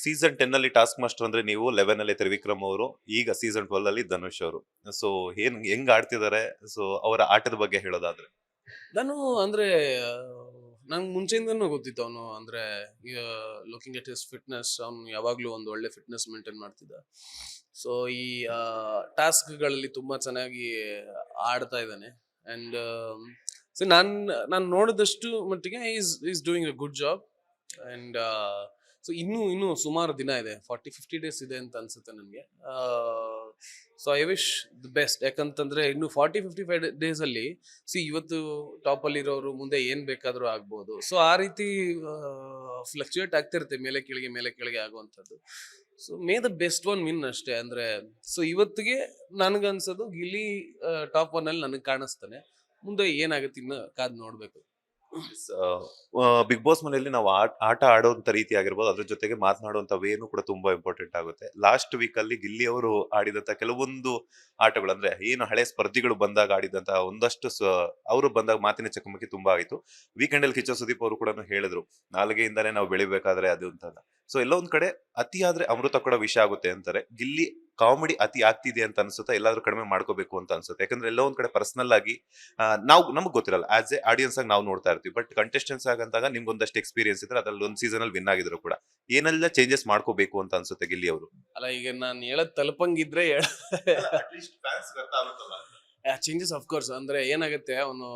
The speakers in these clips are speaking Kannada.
ಸೀಸನ್ 10 ಅಲ್ಲಿ ಟಾಸ್ಕ್ ಮಾಸ್ಟರ್ ಅಂದ್ರೆ ನೀವು, 11 ಅಲ್ಲಿ ತ್ರಿವಿಕ್ರಮ್ ಅವರು, ಈಗ ಸೀಸನ್ 12 ಅಲ್ಲಿ ಧನುಷ್ ಅವರು. ಸೊ ಹೆಂಗ್ ಆಡ್ತಿದ್ದಾರೆ, ಸೊ ಅವರ ಆಟದ ಬಗ್ಗೆ ಹೇಳೋದಾದ್ರೆ? ನಾನು ಅಂದ್ರೆ ನಂಗೆ ಮುಂಚೆಯಿಂದನೂ ಗೊತ್ತಿತ್ತು ಅವನು ಅಂದ್ರೆ ಲುಕಿಂಗ್ ಎಟ್ ಹಿಸ್ ಫಿಟ್ನೆಸ್, ಅವನು ಯಾವಾಗ್ಲೂ ಒಂದು ಒಳ್ಳೆ ಫಿಟ್ನೆಸ್ ಮೇಂಟೈನ್ ಮಾಡ್ತಿದ್ದ. ಸೊ ಈ ಟಾಸ್ಕ್ಗಳಲ್ಲಿ ತುಂಬಾ ಚೆನ್ನಾಗಿ ಆಡ್ತಾ ಇದ್ದಾನೆ. ಅಂಡ್ ಸೊ ನಾನು ನೋಡಿದಷ್ಟು ಮಟ್ಟಿಗೆ is doing a good job. And so ಇನ್ನೂ ಸುಮಾರು ದಿನ ಇದೆ, 40-50 ಡೇಸ್ ಇದೆ ಅಂತ ಅನ್ಸುತ್ತೆ ನನಗೆ. So I wish the best. ಯಾಕಂತಂದ್ರೆ ಇನ್ನು 40-55 ಡೇಸ್ ಅಲ್ಲಿ ಇವತ್ತು ಟಾಪ್ ಅಲ್ಲಿ ಇರೋರು ಮುಂದೆ ಏನ್ ಬೇಕಾದ್ರೂ ಆಗ್ಬೋದು. ಸೊ ಆ ರೀತಿ ಫ್ಲಕ್ಚುಯೇಟ್ ಆಗ್ತಿರುತ್ತೆ, ಮೇಲೆ ಕೆಳಗೆ ಆಗುವಂಥದ್ದು. So may the best one win ಅಷ್ಟೇ. ಅಂದ್ರೆ ಸೊ ಇವತ್ತಿಗೆ ನನ್ಗನ್ಸೋದು ಗಿಲ್ಲಿ ಟಾಪ್ 1 ಅಲ್ಲಿ ನನಗೆ ಕಾಣಿಸ್ತಾನೆ. ಮುಂದೆ ಏನಾಗುತ್ತೆ ಇನ್ನು ಕಾದ್ ನೋಡ್ಬೇಕು. ಬಿಗ್ ಬಾಸ್ ಮನೆಯಲ್ಲಿ ನಾವು ಆಟ ಆಡುವಂತ ರೀತಿ ಆಗಿರ್ಬೋದು, ಅದ್ರ ಜೊತೆಗೆ ಮಾತನಾಡುವಂತ ವೇನು ಕೂಡ ತುಂಬಾ ಇಂಪಾರ್ಟೆಂಟ್ ಆಗುತ್ತೆ. ಲಾಸ್ಟ್ ವೀಕ್ ಅಲ್ಲಿ ಗಿಲ್ಲಿ ಅವರು ಆಡಿದಂತ ಕೆಲವೊಂದು ಆಟಗಳು, ಅಂದ್ರೆ ಏನು ಹಳೆ ಸ್ಪರ್ಧಿಗಳು ಬಂದಾಗ ಆಡಿದಂತ ಒಂದಷ್ಟು ಅವರು ಬಂದಾಗ ಮಾತಿನ ಚಕಮಕಿ ತುಂಬಾ ಆಯಿತು. ವೀಕೆಂಡ್ ಅಲ್ಲಿ ಕಿಚ್ಚ ಸುದೀಪ್ ಅವರು ಕೂಡ ಹೇಳಿದ್ರು, ನಾಲ್ಗೆಯಿಂದಾನೇ ನಾವು ಬೆಳಿಬೇಕಾದ್ರೆ ಅದು ಅಂತ. ಸೊ ಎಲ್ಲ ಒಂದ್ ಕಡೆ ಅತಿ ಆದ್ರೆ ಅಮೃತ ಕೂಡ ವಿಷ ಆಗುತ್ತೆ ಅಂತಾರೆ. ಗಿಲ್ಲಿ ಕಾಮಿಡಿ ಅತಿ ಆಗ್ತಿದೆ ಅಂತ ಅನ್ಸುತ್ತೆ, ಎಲ್ಲಾದ್ರೂ ಕಡಿಮೆ ಮಾಡ್ಕೋಬೇಕು ಅಂತ ಅನ್ಸುತ್ತೆ. ಯಾಕಂದ್ರೆ ಎಲ್ಲೋ ಒಂದ್ ಕಡೆ ಪರ್ಸನಲ್ ಆಗಿ ನಮಗ್ ಗೊತ್ತಿರಲ್ಲ, ಆಸ್ ಎ ಆಡಿಯನ್ಸ್ ಆಗಿ ನಾವು ನೋಡ್ತಾ ಇರ್ತೀವಿ. ಬಟ್ ಕಂಟೆಸ್ಟೆನ್ಸ್ ಆಗಂತಾಗ ನಿಮ್ಗೆ ಒಂದಷ್ಟು ಎಕ್ಸ್ಪೀರಿಯನ್ಸ್ ಇದ್ರೆ, ಅದ್ರಲ್ಲಿ ಒಂದ್ ಸೀಸನ್ ಅಲ್ಲಿ ವಿನ್ ಆಗಿದ್ರು ಕೂಡ ಏನೆಲ್ಲ ಚೇಂಜಸ್ ಮಾಡ್ಕೋಬೇಕು ಅಂತ ಅನ್ಸುತ್ತೆ ಗಿಲ್ಲಿ ಅವರು? ಅಲ್ಲ, ಈಗ ನಾನು ಹೇಳದ್ ತಲುಪಂಗಿದ್ರೆ ಚೇಂಜಸ್ ಅಫ್ಕೋರ್ಸ್. ಅಂದ್ರೆ ಏನಾಗುತ್ತೆ, ಅವನು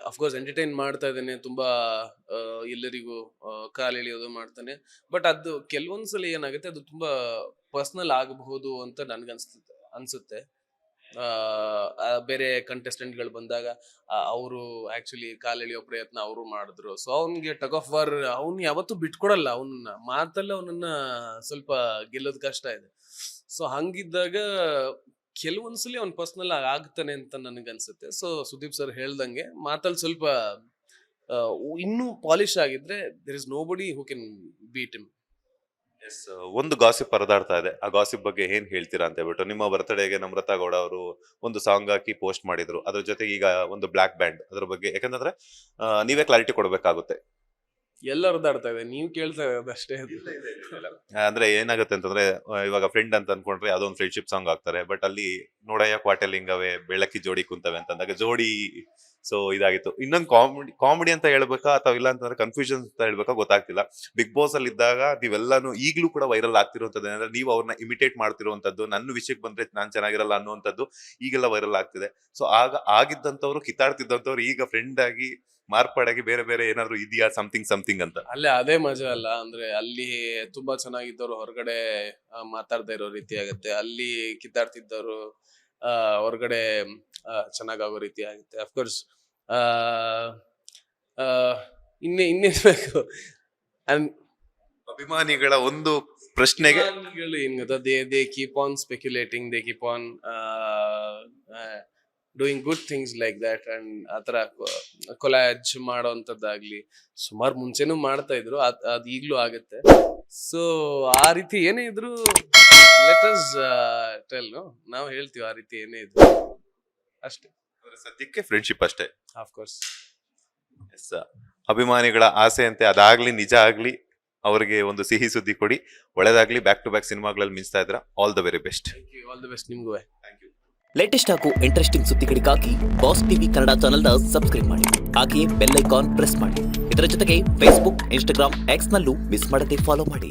ಅಫ್ಕೋರ್ಸ್ ಎಂಟರ್ಟೈನ್ ಮಾಡ್ತಾ ಇದ್ದಾನೆ, ತುಂಬಾ ಎಲ್ಲರಿಗೂ ಕಾಲ್ ಎಳಿಯೋದು ಮಾಡ್ತಾನೆ. ಬಟ್ ಅದು ಕೆಲವೊಂದ್ಸಲ ಏನಾಗುತ್ತೆ, ಅದು ತುಂಬಾ ಪರ್ಸನಲ್ ಆಗಬಹುದು ಅಂತ ಅನ್ಸುತ್ತೆ. ಬೇರೆ ಕಂಟೆಸ್ಟೆಂಟ್ ಗಳು ಬಂದಾಗ ಅವರು ಆಕ್ಚುಲಿ ಕಾಲ್ ಎಳೆಯೋ ಪ್ರಯತ್ನ ಅವರು ಮಾಡಿದ್ರು. ಸೊ ಅವ್ನಿಗೆ ಟಗ್ ಆಫ್ ವಾರ್, ಅವ್ನು ಯಾವತ್ತೂ ಬಿಟ್ಕೊಡಲ್ಲ. ಅವನನ್ನ ಮಾತಲ್ಲ ಅವನನ್ನ ಸ್ವಲ್ಪ ಗೆಲ್ಲೋದ್ ಕಷ್ಟ ಇದೆ. ಸೊ ಹಂಗಿದ್ದಾಗ ಕೆಲವೊಂದ್ಸಲಿ ಅವ್ನ್ ಪರ್ಸನಲ್ ಆಗ್ತಾನೆ ಅಂತ ನನ್ಗನ್ಸುತ್ತೆ. ಸೊ ಸುದೀಪ್ ಸರ್ ಹೇಳ್ದಂಗೆ ಮಾತಲ್ಲಿ ಸ್ವಲ್ಪ ಇನ್ನೂ ಪಾಲಿಶ್ ಆಗಿದ್ರೆ there is nobody who can beat him. ಒಂದು ಗಾಸಿಪ್ ಪರದಾಡ್ತಾ ಇದೆ, ಆ ಗಾಸಿಪ್ ಬಗ್ಗೆ ಏನ್ ಹೇಳ್ತೀರಾ ಅಂತ ಹೇಳ್ಬಿಟ್ಟು. ನಿಮ್ಮ ಬರ್ತ್ಡೇಗೆ ನಮ್ರತಾ ಗೌಡ ಅವರು ಒಂದು ಸಾಂಗ್ ಹಾಕಿ ಪೋಸ್ಟ್ ಮಾಡಿದ್ರು, ಅದ್ರ ಜೊತೆಗೆ ಈಗ ಒಂದು ಬ್ಲಾಕ್ ಬ್ಯಾಂಡ್ ಅದ್ರ ಬಗ್ಗೆ, ಯಾಕಂದ್ರೆ ನೀವೇ ಕ್ಲಾರಿಟಿ ಕೊಡ್ಬೇಕಾಗುತ್ತೆ. ಎಲ್ಲರೂ ದಾಡ್ತಾ ಇದೆ, ನೀವು ಕೇಳ್ತಾ ಇರೋದು ಅಷ್ಟೇ. ಅಂದ್ರೆ ಏನಾಗುತ್ತೆ ಅಂತಂದ್ರೆ, ಇವಾಗ ಫ್ರೆಂಡ್ ಅಂತ ಅನ್ಕೊಂಡ್ರೆ ಅದೊಂದು ಫ್ರೆಂಡ್ಶಿಪ್ ಸಾಂಗ್ ಆಗ್ತಾರೆ. ಬಟ್ ಅಲ್ಲಿ ನೋಡಯ್ಯ ಕ್ವಾಟಲಿಂಗವೇ ಬೆಳಕಿ ಜೋಡಿ ಕುಂತವೆ ಅಂತಂದಾಗ ಜೋಡಿ ಸೊ ಇದಾಗಿತ್ತು. ಇನ್ನೊಂದು ಕಾಮಿಡಿ ಅಂತ ಹೇಳ್ಬೇಕಾ ಅಥವಾ ಇಲ್ಲ ಅಂತಂದ್ರೆ ಕನ್ಫ್ಯೂಷನ್ ಅಂತ ಹೇಳ್ಬೇಕಾ ಗೊತ್ತಾಗ್ತಿಲ್ಲ. ಬಿಗ್ ಬಾಸ್ ಅಲ್ಲಿ ಇದ್ದಾಗ ನೀವೆಲ್ಲಾನು ಈಗ್ಲೂ ಕೂಡ ವೈರಲ್ ಆಗ್ತಿರುವಂತದ್ದು ಏನಂದ್ರೆ, ನೀವು ಅವ್ರನ್ನ ಇಮಿಟೇಟ್ ಮಾಡ್ತಿರುವಂತದ್ದು, ನನ್ನ ವಿಷಯಕ್ಕೆ ಬಂದ್ರೆ ನಾನ್ ಚೆನ್ನಾಗಿರಲ್ಲ ಅನ್ನುವಂಥದ್ದು ಈಗೆಲ್ಲ ವೈರಲ್ ಆಗ್ತಿದೆ. ಸೊ ಆಗಿದ್ದಂತವ್ರು, ಕಿತ್ತಾಡ್ತಿದ್ದಂತವ್ರು ಈಗ ಫ್ರೆಂಡ್ ಆಗಿ ಮಾರ್ಪಾಡಾಗಿ ಬೇರೆ ಬೇರೆ ಏನಾದ್ರು ಇದೆಯಾ ಸಮಥಿಂಗ್ ಅಂತ? ಅದೇ ಮಜಾ ಅಲ್ಲ. ಅಂದ್ರೆ ಅಲ್ಲಿ ತುಂಬಾ ಚೆನ್ನಾಗಿದ್ದವ್ರು ಹೊರಗಡೆ ಮಾತಾಡ್ತಾ ಇರೋ ರೀತಿ ಆಗುತ್ತೆ, ಅಲ್ಲಿ ಕಿತ್ತಾಡ್ತಿದ್ದವ್ರು ಹೊರಗಡೆ ಚೆನ್ನಾಗಾಗೋ ರೀತಿ ಆಗುತ್ತೆ. ಅಫ್ಕೋರ್ಸ್ ಇನ್ನೇನ್ಬೇಕು, ಅಭಿಮಾನಿಗಳ ಒಂದು ಪ್ರಶ್ನೆಗೆ ಏನ್ ಗೊತ್ತಾ, they keep on ಸ್ಪೆಕ್ಯುಲೇಟಿಂಗ್, they keep on doing good things like that. And ಆತರ ಕೊಲಾಜ್ ಮಾಡೋಂಥದ್ದಾಗ್ಲಿ ಸುಮಾರು ಮುಂಚೆನೂ ಮಾಡ್ತಾ ಇದ್ರು, ಅದ್ ಈಗ್ಲೂ ಆಗುತ್ತೆ. ಸೊ ಆ ರೀತಿ ಏನೇ ಇದ್ರು ಲೆಟ್ ಅಸ್ ಟೆಲ್, ನಾವು ಹೇಳ್ತೀವಿ ಆ ರೀತಿ ಏನೇ ಇದ್ರು ಅಷ್ಟೇ. ಸದ್ಯಕ್ಕೆ ಫ್ರೆಂಡ್ಶಿಪ್ ಅಷ್ಟೇ. Of course. ಅಭಿಮಾನಿಗಳ ಆಸೆ ಅಂತೆ ಅದಾಗ್ಲಿ, ನಿಜ ಆಗ್ಲಿ, ಅವರಿಗೆ ಒಂದು ಸಿಹಿ ಸುದ್ದಿ ಕೊಡಿ, ಒಳ್ಳೆದಾಗ್ಲಿ. ಬ್ಯಾಕ್ ಟು ಬ್ಯಾಕ್ ಸಿನಿಮಾಗಳಲ್ಲಿ ಮಿಂಚ್ತಾ ಇದ್ರ. All the very best. All the best ನಿಮ್ಗೂ. Thank you. ಲೇಟೆಸ್ಟ್ ಹಾಗೂ ಇಂಟ್ರೆಸ್ಟಿಂಗ್ ಸುದ್ದಿಗಳಿಗಾಗಿ ಬಾಸ್ ಟಿವಿ ಕನ್ನಡ ಚಾನೆಲ್ನ ಸಬ್ಸ್ಕ್ರೈಬ್ ಮಾಡಿ, ಹಾಗೆಯೇ ಬೆಲ್ ಐಕಾನ್ ಪ್ರೆಸ್ ಮಾಡಿ. ಇದರ ಜೊತೆಗೆ ಫೇಸ್ಬುಕ್, ಇನ್ಸ್ಟಾಗ್ರಾಮ್, ಎಕ್ಸ್ ನಲ್ಲೂ ಮಿಸ್ ಮಾಡದೆ ಫಾಲೋ ಮಾಡಿ.